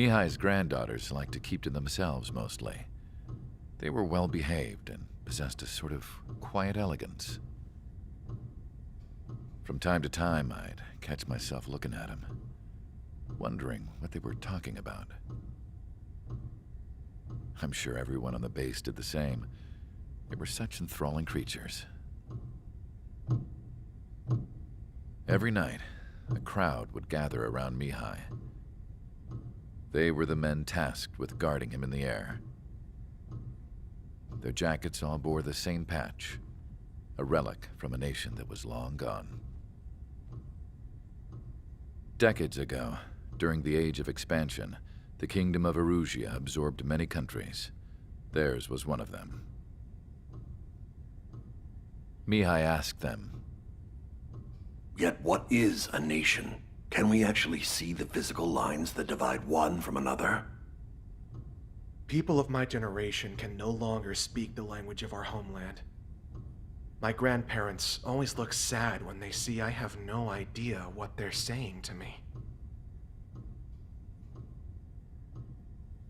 Mihai's granddaughters liked to keep to themselves mostly. They were well behaved and possessed a sort of quiet elegance. From time to time, I'd catch myself looking at them, wondering what they were talking about. I'm sure everyone on the base did the same. They were such enthralling creatures. Every night, a crowd would gather around Mihai. They were the men tasked with guarding him in the air. Their jackets all bore the same patch, a relic from a nation that was long gone. Decades ago, during the Age of Expansion, the Kingdom of Erusia absorbed many countries. Theirs was one of them. Mihai asked them, "Yet what is a nation? Can we actually see the physical lines that divide one from another?" People of my generation can no longer speak the language of our homeland. My grandparents always look sad when they see I have no idea what they're saying to me.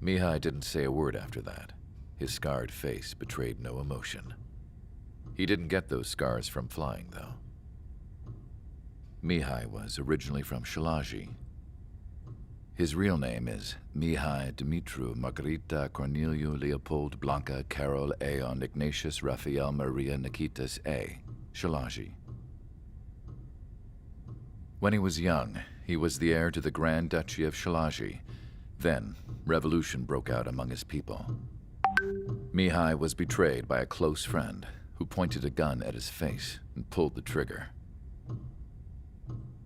Mihai didn't say a word after that. His scarred face betrayed no emotion. He didn't get those scars from flying, though. Mihai was originally from Shalaji. His real name is Mihai Dumitru Margarita Corneliu Leopold Blanca Carol Aeon Ignatius Raphael Maria Nikitas A. Shalaji. When he was young, he was the heir to the Grand Duchy of Shalaji. Then, revolution broke out among his people. Mihai was betrayed by a close friend who pointed a gun at his face and pulled the trigger.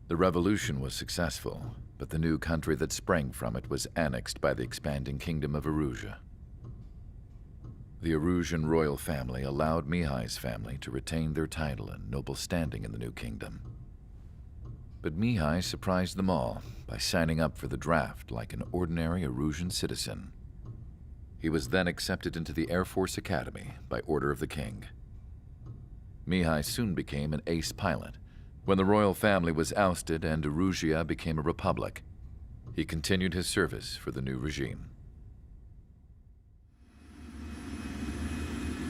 The revolution was successful, but the new country that sprang from it was annexed by the expanding Kingdom of Erusia. The Erusian royal family allowed Mihai's family to retain their title and noble standing in the new kingdom. But Mihai surprised them all by signing up for the draft like an ordinary Erusian citizen. He was then accepted into the Air Force Academy by order of the king. Mihai soon became an ace pilot. When the royal family was ousted and Erusia became a republic, he continued his service for the new regime.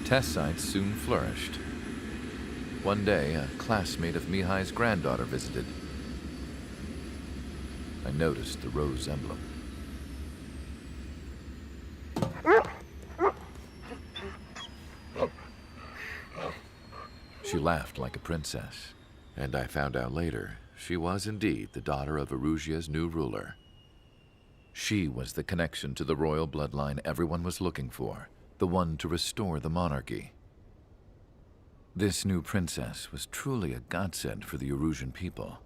Test sites soon flourished. One day, a classmate of Mihai's granddaughter visited. I noticed the rose emblem. She laughed like a princess. And I found out later, she was indeed the daughter of Erusia's new ruler. She was the connection to the royal bloodline everyone was looking for, the one to restore the monarchy. This new princess was truly a godsend for the Erusian people.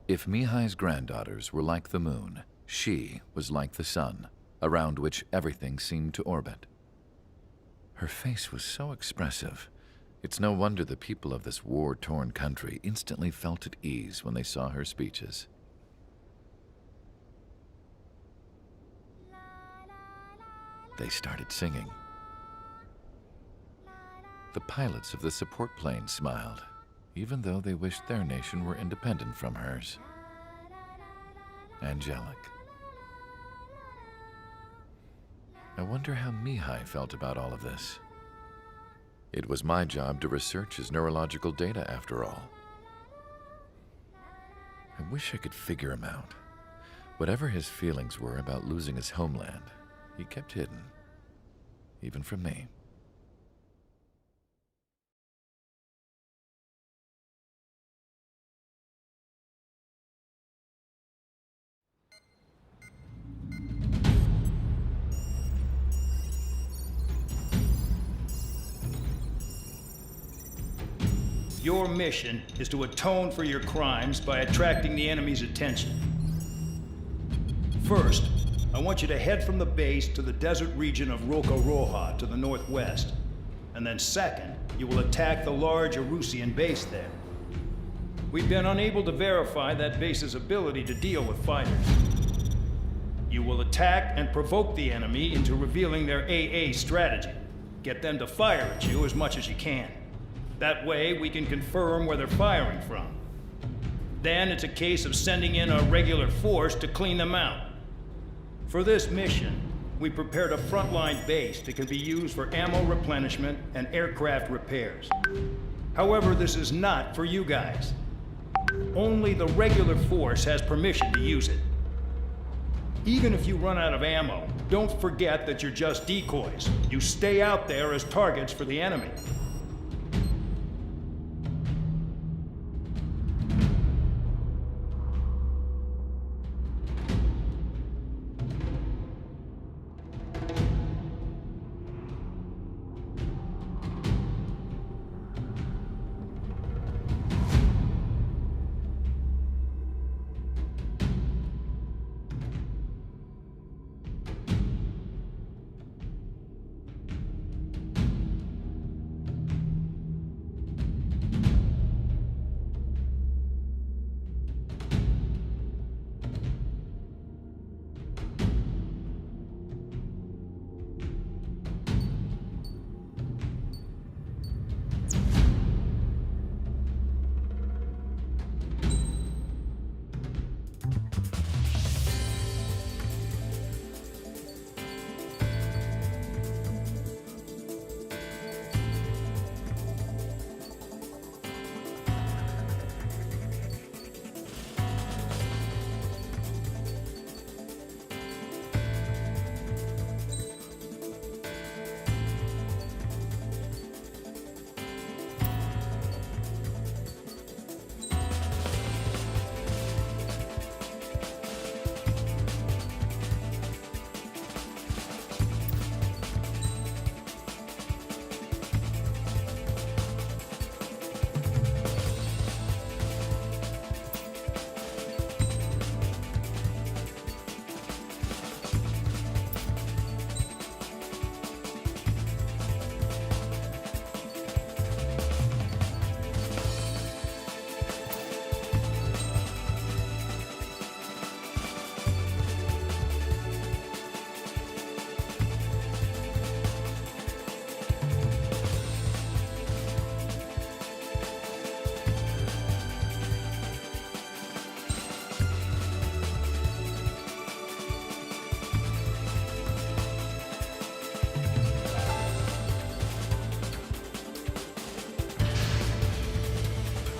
If Mihai's granddaughters were like the moon, she was like the sun, around which everything seemed to orbit. Her face was so expressive. It's no wonder the people of this war-torn country instantly felt at ease when they saw her speeches. They started singing. The pilots of the support plane smiled, even though they wished their nation were independent from hers. Angelic. I wonder how Mihai felt about all of this. It was my job to research his neurological data, after all. I wish I could figure him out. Whatever his feelings were about losing his homeland, he kept hidden, even from me. Your mission is to atone for your crimes by attracting the enemy's attention. First, I want you to head from the base to the desert region of Roca-Roja to the northwest. And then second, you will attack the large Erusian base there. We've been unable to verify that base's ability to deal with fighters. You will attack and provoke the enemy into revealing their AA strategy. Get them to fire at you as much as you can. That way, we can confirm where they're firing from. Then it's a case of sending in a regular force to clean them out. For this mission, we prepared a frontline base that can be used for ammo replenishment and aircraft repairs. However, this is not for you guys. Only the regular force has permission to use it. Even if you run out of ammo, don't forget that you're just decoys. You stay out there as targets for the enemy.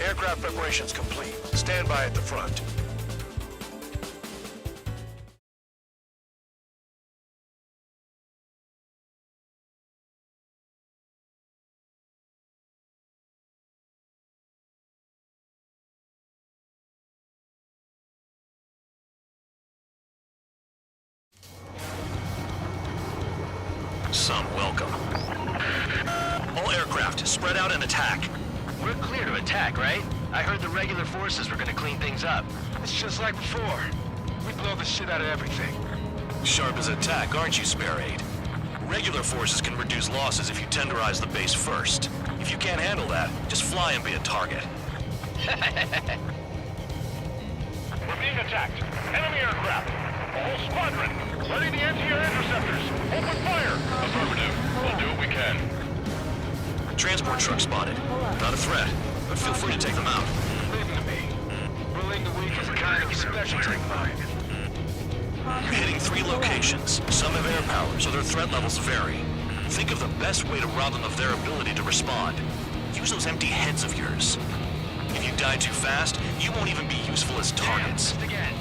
Aircraft preparations complete. Stand by at the front. Some welcome. All aircraft, spread out and attack. We're clear to attack, right? I heard the regular forces were gonna clean things up. It's just like before. We blow the shit out of everything. Sharp as attack, aren't you, Spare Aid? Regular forces can reduce losses if you tenderize the base first. If you can't handle that, just fly and be a target. We're being attacked. Enemy aircraft. A whole squadron. Ready the anti-air interceptors. Open fire. Affirmative. We'll do what we can. Transport truck spotted. Not a threat, but feel free to take them out. Leave them to me. Brilling the weak is a kind of specialty of mine. You're hitting 3 locations. Some have air power, so their threat levels vary. Think of the best way to rob them of their ability to respond. Use those empty heads of yours. If you die too fast, you won't even be useful as targets. Again.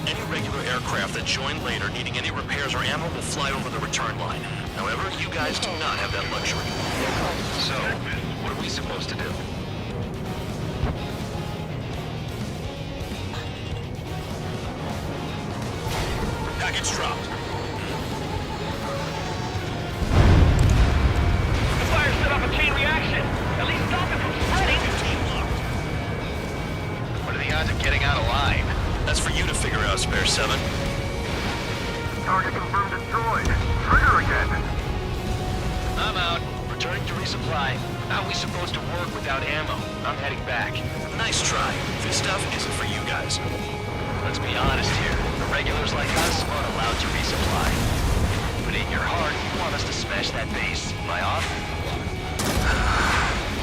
Any regular aircraft that join later needing any repairs or ammo will fly over the return line. However, you guys do not have that luxury. So, what are we supposed to do? Package dropped. The fire set off a chain reaction. At least stop it from spreading. Team locked. What are the odds of getting out alive? That's for you to figure out, Spare 7. Target confirmed destroyed. Trigger again. I'm out. Returning to resupply. How are we supposed to work without ammo? I'm heading back. Nice try. This stuff isn't for you guys. Let's be honest here. The regulars like us aren't allowed to resupply. But in your heart, you want us to smash that base. Am I off?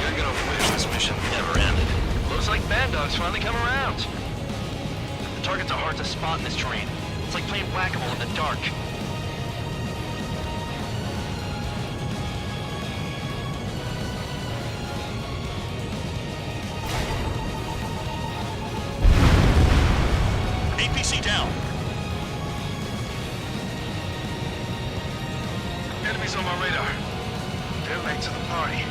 You're gonna wish this mission never ended. Looks like Bandog's finally come around. The Targets are hard to spot in this terrain. It's like playing whack-a-mole in the dark. APC down. Enemies on my radar. They're late to the party.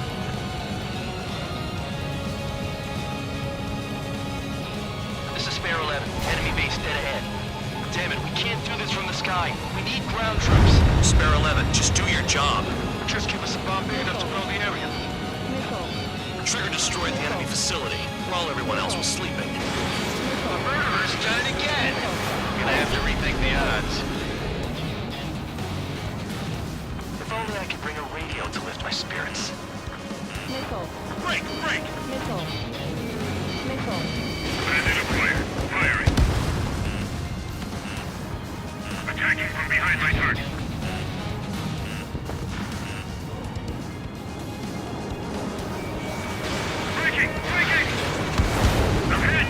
This is Spare 11. Enemy base dead ahead. Damn it, we can't do this from the sky. We need ground troops. Spare 11, just do your job. Just give us a bomb big enough to blow the area. Trigger destroyed the enemy facility while everyone else was sleeping. The murderer's done it again. Gonna have to rethink the odds. If only I could bring a radio to lift my spirits. Break! Break! Bandit of fire. Firing. Attacking from behind my target. Breaking! Breaking! Ahead!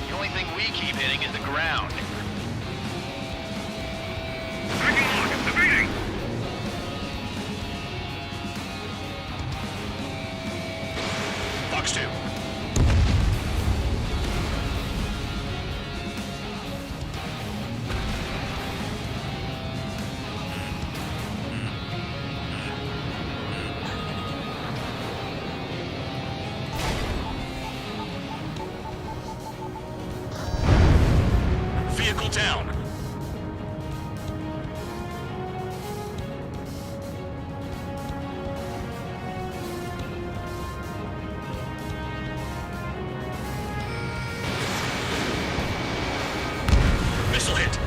The only thing we keep hitting is the ground. Taking a look. Evading! Fox 2. Vehicle down. Missile hit.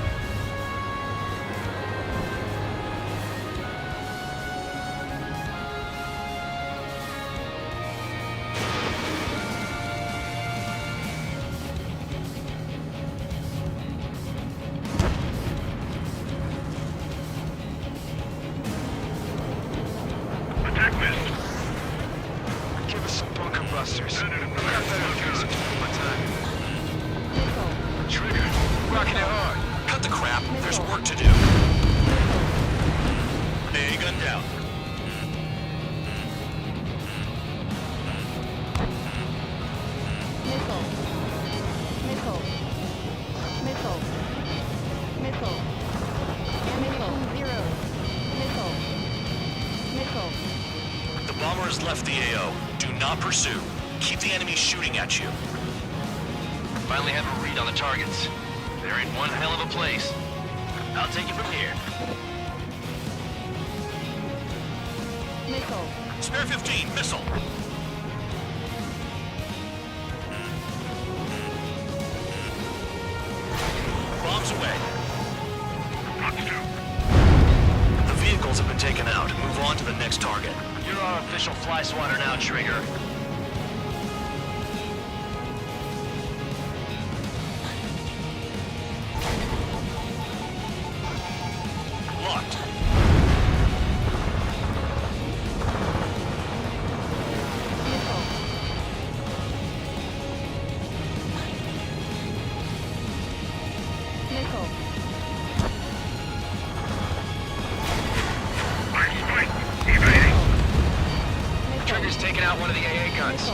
Attack missed. Give us some bunker busters. Bandit of Got better fire. than my time. Trigger. Rocking it hard. Cut the crap. There's work to do. A gun down. The bomber has left the AO. Do not pursue. Keep the enemy shooting at you. Finally have a read on the targets. They're in one hell of a place. I'll take it from here. Spare 15, missile. Bombs away. Fox 2. The vehicles have been taken out. Move on to the next target. You're our official fly swatter now, Trigger. Locked. Line strike. Evading. Trigger's taking out one of the AA guns.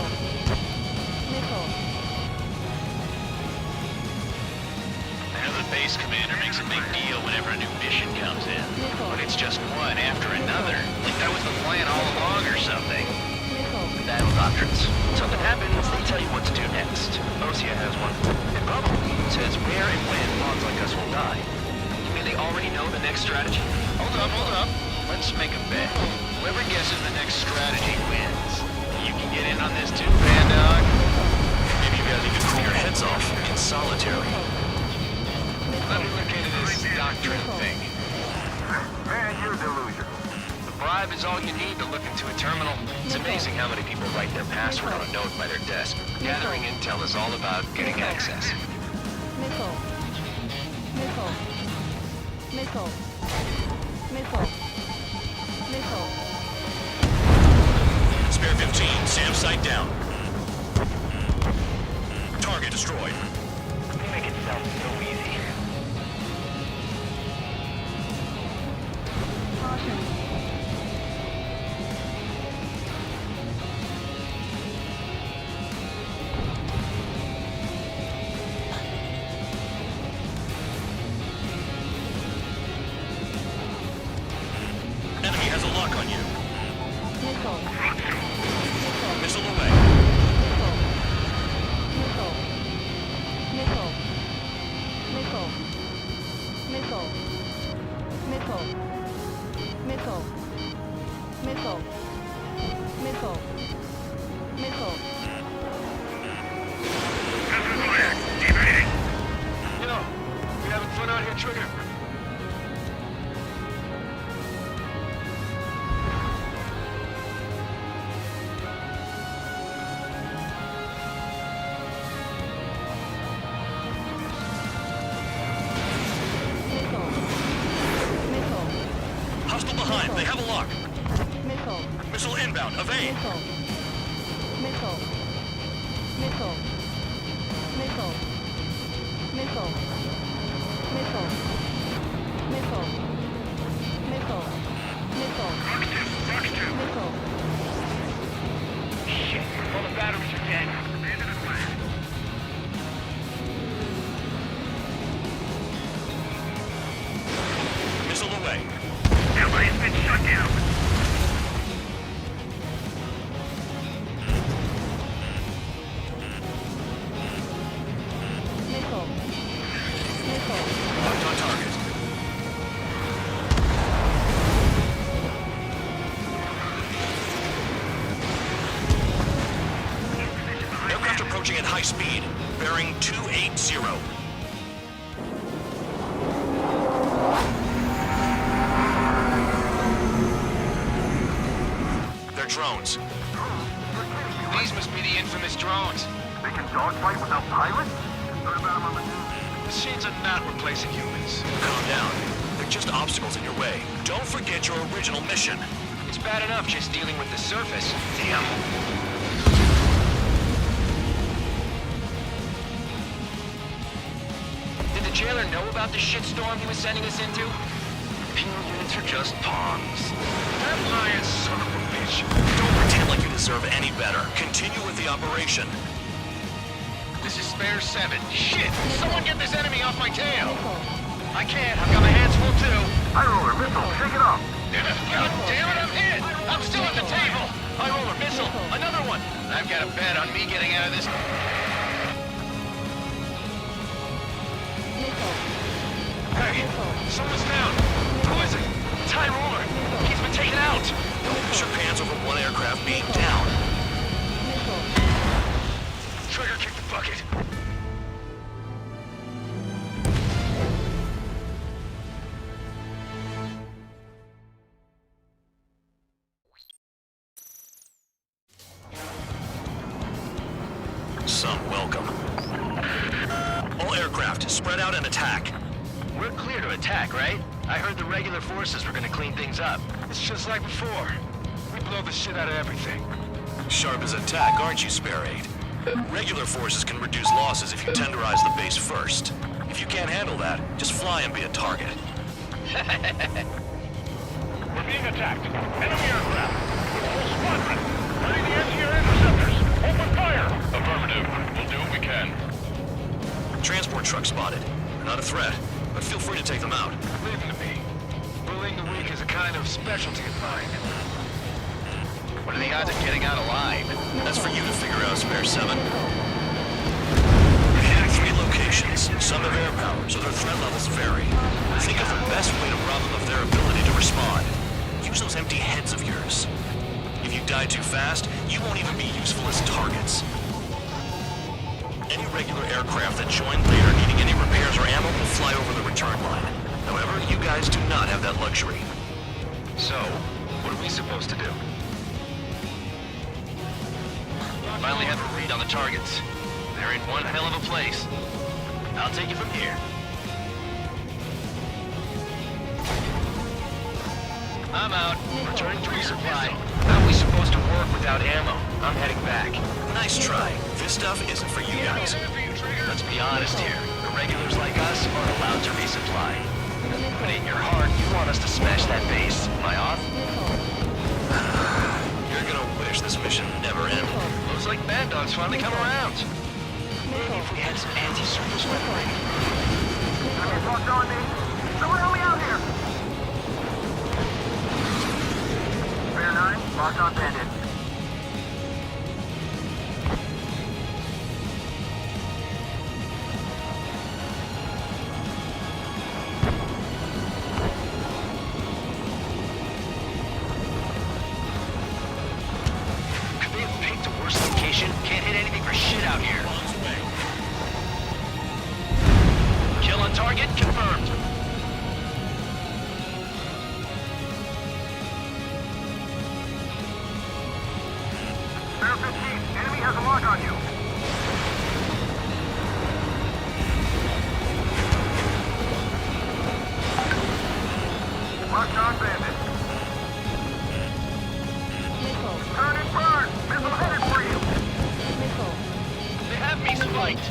I know the base commander makes a big deal whenever a new mission comes in. But it's just one after another. Like that was the plan all along or something. Battle doctrines. Something happens, they tell you what to do next. Osia has one. It probably says where and when pawns like us will die. You mean they already know the next strategy? Hold up. Let's make a bet. Whoever guesses the next strategy wins. You can get in on this too, Bandai. Maybe you guys even cool your heads off in solitary. Let me look into this doctrine thing. Man, you're delusional. The bribe is all you need to look into a terminal. It's amazing how many people write their password on a note by their desk. Gathering intel is all about getting access. Spare 15, SAM site down. Target destroyed. You make it sound so easy. Enemy has a lock on you. Missile away. Yo, we having fun out here, Trigger? Hostile behind. They have a lock. Missile inbound. Evade. Shit, all the batteries are dead. Missile away. Everybody's been shut down. Locked on target. Aircraft approaching at high speed. Bearing 280. They're drones. These must be the infamous drones. They can dogfight without pilots? Heard about them on the news. Machines are not replacing humans. Calm down. They're just obstacles in your way. Don't forget your original mission. It's bad enough just dealing with the surface. Damn. Did the jailer know about the shitstorm he was sending us into? Penal units are just pawns. That lying son of a bitch. Don't pretend like you deserve any better. Continue with the operation. This is Spare 7. Shit! Someone get this enemy off my tail! I can't. I've got my hands full too. High roller, missile, shake it off. God damn it, I'm hit! I'm still at the table! I roll a missile. Another one. I've got a bet on me getting out of this. Hey, someone's down. Who is it? It's High roller. He's been taken out. Don't lose your pants over one aircraft being down. Trigger kick the bucket. Some welcome. All aircraft, spread out and attack. We're clear to attack, right? I heard the regular forces were gonna clean things up. It's just like before. We blow the shit out of everything. Sharp as attack, aren't you, Spare 8? Regular forces can reduce losses if you tenderize the base first. If you can't handle that, just fly and be a target. We're being attacked. Enemy aircraft. Whole squadron. Ready the anti-air interceptors. Open fire. Affirmative. We'll do what we can. Transport truck spotted. They're not a threat, but feel free to take them out. Leave them to me. Bullying the weak is a kind of specialty of mine. What are the odds of getting out alive? That's for you to figure out, Spare 7. You're hitting 3 locations. Some have air power, so their threat levels vary. Think of the best way to rob them of their ability to respond. Use those empty heads of yours. If you die too fast, you won't even be useful as targets. Any regular aircraft that join later needing any repairs or ammo will fly over the return line. However, you guys do not have that luxury. So, what are we supposed to do? Finally have a read on the targets. They're in one hell of a place. I'll take it from here. I'm out. Returning to resupply. How are we supposed to work work without ammo. I'm heading back. Nice try. This stuff isn't for you guys. Let's be honest here. Irregulars like us aren't allowed to resupply. But in your heart, you want us to smash that base. Am I off? You're gonna wish this mission never ended. Looks like Bad Dog's finally come around. Maybe if we had some anti-surface weaponry. Enemies locked on me. Someone help me out here. Bear 9, locked on Bandit. Could they have picked a worse location? Can't hit anything for shit out here. Kill on target confirmed. Bear 15, enemy has a lock on you. Locked on Bandit. Turn and burn! Missile headed for you! They have me spiked.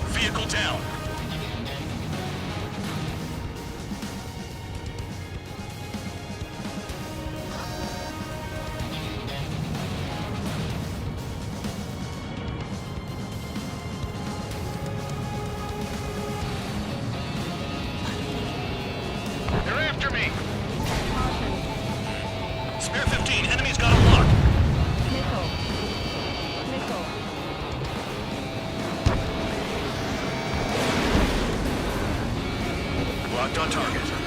Vehicle down. They're after me. Spare 15, enemy's got a lock. Locked on target.